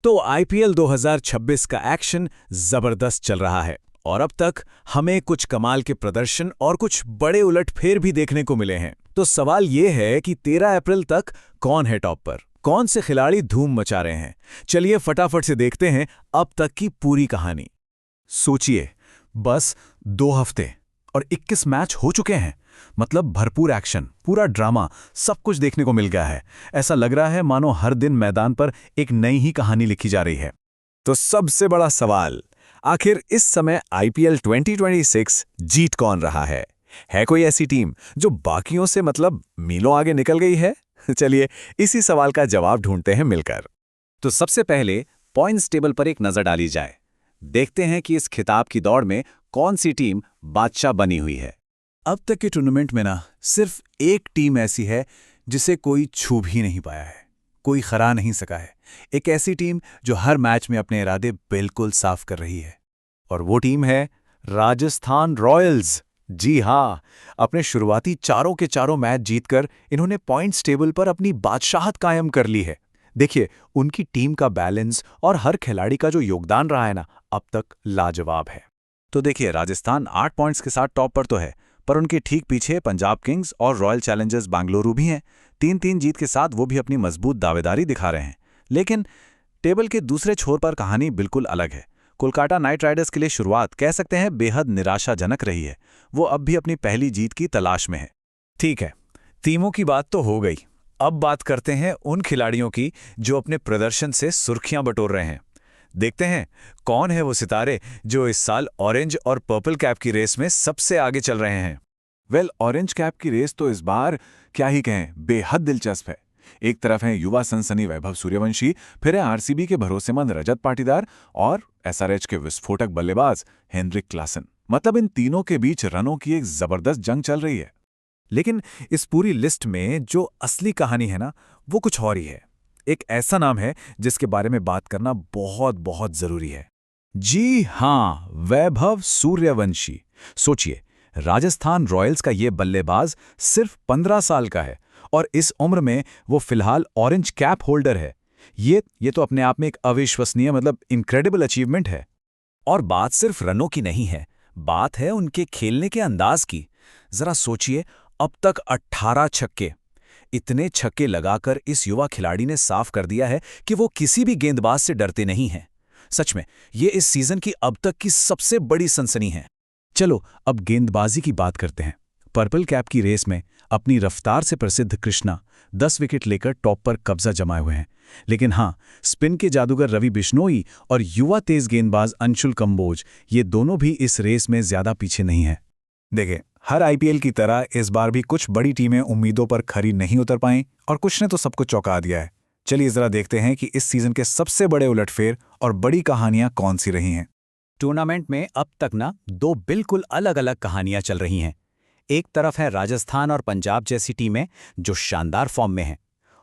तो आईपीएल 2026 का एक्शन जबरदस्त चल रहा है और अब तक हमें कुछ कमाल के प्रदर्शन और कुछ बड़े उलटफेर भी देखने को मिले हैं। तो सवाल ये है कि 13 अप्रैल तक कौन है टॉप पर, कौन से खिलाड़ी धूम मचा रहे हैं। चलिए फटाफट से देखते हैं अब तक की पूरी कहानी। सोचिए, बस 2 हफ्ते और 21 मैच हो चुके हैं। मतलब भरपूर एक्शन, पूरा ड्रामा, सब कुछ देखने को मिल गया है। ऐसा लग रहा है मानो हर दिन मैदान पर एक नई ही कहानी लिखी जा रही है। तो सबसे बड़ा सवाल, आखिर इस समय आईपीएल 2026 जीत कौन रहा है? है कोई ऐसी टीम जो बाकियों से मतलब मीलों आगे निकल गई है? चलिए इसी सवाल का जवाब ढूंढते हैं मिलकर। तो सबसे पहले पॉइंट्स टेबल पर एक नजर डाली जाए। देखते हैं कि इस खिताब की दौड़ में कौन सी टीम बादशाह बनी हुई है। अब तक के टूर्नामेंट में ना सिर्फ एक टीम ऐसी है जिसे कोई छू भी नहीं पाया है, कोई हरा नहीं सका है। एक ऐसी टीम जो हर मैच में अपने इरादे बिल्कुल साफ कर रही है, और वो टीम है राजस्थान रॉयल्स। जी हाँ, अपने शुरुआती चारों के चारों मैच जीतकर इन्होंने पॉइंट्स टेबल पर अपनी बादशाहत कायम कर ली है। देखिए, उनकी टीम का बैलेंस और हर खिलाड़ी का जो योगदान रहा है ना, अब तक लाजवाब है। तो देखिए, राजस्थान 8 पॉइंट्स के साथ टॉप पर तो है, पर उनके ठीक पीछे पंजाब किंग्स और रॉयल चैलेंजर्स बेंगलुरु भी हैं। 3-3 जीत के साथ वो भी अपनी मजबूत दावेदारी दिखा रहे हैं। लेकिन टेबल के दूसरे छोर पर कहानी बिल्कुल अलग है। कोलकाता नाइट राइडर्स के लिए शुरुआत कह सकते हैं बेहद निराशाजनक रही है। वो अब भी अपनी पहली जीत की तलाश में है। ठीक है, टीमों की बात तो हो गई। अब बात करते हैं उन खिलाड़ियों की जो अपने प्रदर्शन से सुर्खियां बटोर रहे हैं। देखते हैं कौन है वो सितारे जो इस साल ऑरेंज और पर्पल कैप की रेस में सबसे आगे चल रहे हैं। ऑरेंज कैप की रेस तो इस बार क्या ही कहें, बेहद दिलचस्प है। एक तरफ है युवा सनसनी वैभव सूर्यवंशी, फिर है आरसीबी के भरोसेमंद रजत पाटीदार और एसआरएच के विस्फोटक बल्लेबाज हेनरिक क्लासन। मतलब इन तीनों के बीच रनों की एक जबरदस्त जंग चल रही है। लेकिन इस पूरी लिस्ट में जो असली कहानी है ना, वो कुछ और ही है। एक ऐसा नाम है जिसके बारे में बात करना बहुत बहुत जरूरी है। जी हां, वैभव सूर्यवंशी। सोचिए, राजस्थान रॉयल्स का ये बल्लेबाज सिर्फ 15 साल का है और इस उम्र में वो फिलहाल ऑरेंज कैप होल्डर है। ये तो अपने आप में एक अविश्वसनीय, मतलब इनक्रेडिबल अचीवमेंट है। और बात सिर्फ रनों की नहीं है, बात है उनके खेलने के अंदाज की। जरा सोचिए, अब तक 18 छक्के। इतने छक्के लगाकर इस युवा खिलाड़ी ने साफ कर दिया है कि वो किसी भी गेंदबाज से डरते नहीं हैं। सच में ये इस सीजन की अब तक की सबसे बड़ी सनसनी है। चलो अब गेंदबाजी की बात करते हैं। पर्पल कैप की रेस में अपनी रफ्तार से प्रसिद्ध कृष्णा 10 विकेट लेकर टॉप पर कब्जा जमाए हुए हैं। लेकिन हाँ, स्पिन के जादूगर रवि बिश्नोई और युवा तेज गेंदबाज अंशुल कंबोज, ये दोनों भी इस रेस में ज्यादा पीछे नहीं हैं। देखिए, हर आईपीएल की तरह इस बार भी कुछ बड़ी टीमें उम्मीदों पर खरी नहीं उतर पाईं और कुछ ने तो सबको चौंका दिया है। चलिए जरा देखते हैं कि इस सीजन के सबसे बड़े उलटफेर और बड़ी कहानियां कौन सी रही हैं। टूर्नामेंट में अब तक ना 2 बिल्कुल अलग अलग कहानियां चल रही हैं। एक तरफ है राजस्थान और पंजाब जैसी टीमें जो शानदार फॉर्म में हैं,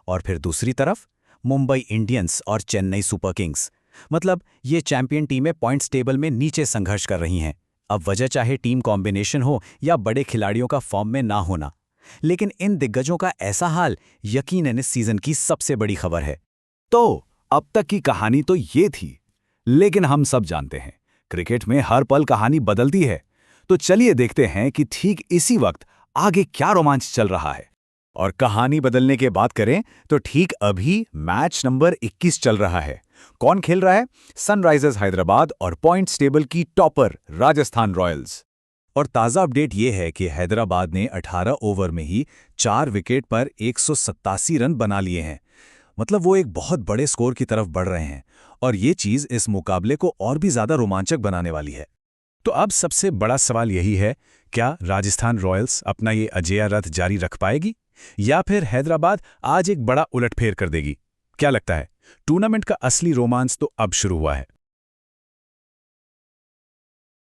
और फिर दूसरी तरफ मुंबई इंडियंस और चेन्नई सुपर किंग्स। मतलब ये चैंपियन टीमें पॉइंट्स टेबल में नीचे संघर्ष कर रही हैं। अब वजह चाहे टीम कॉम्बिनेशन हो या बड़े खिलाड़ियों का फॉर्म में ना होना, लेकिन इन दिग्गजों का ऐसा हाल यकीनन इस सीजन की सबसे बड़ी खबर है। तो अब तक की कहानी तो ये थी, लेकिन हम सब जानते हैं क्रिकेट में हर पल कहानी बदलती है। तो चलिए देखते हैं कि ठीक इसी वक्त आगे क्या रोमांच चल रहा है। और कहानी बदलने के बात करें तो ठीक अभी मैच नंबर 21 चल रहा है। कौन खेल रहा है? सनराइजर्स हैदराबाद और पॉइंट्स टेबल की टॉपर राजस्थान रॉयल्स। और ताज़ा अपडेट ये है कि हैदराबाद ने 18 ओवर में ही 4 विकेट पर 187 रन बना लिए हैं। मतलब वो एक बहुत बड़े स्कोर की तरफ बढ़ रहे हैं, और ये चीज़ इस मुकाबले को और भी ज़्यादा रोमांचक बनाने वाली है। तो अब सबसे बड़ा सवाल यही है, क्या राजस्थान रॉयल्स अपना ये अजेय रथ जारी रख पाएगी या फिर हैदराबाद आज एक बड़ा उलटफेर कर देगी? क्या लगता है? टूर्नामेंट का असली रोमांच तो अब शुरू हुआ है।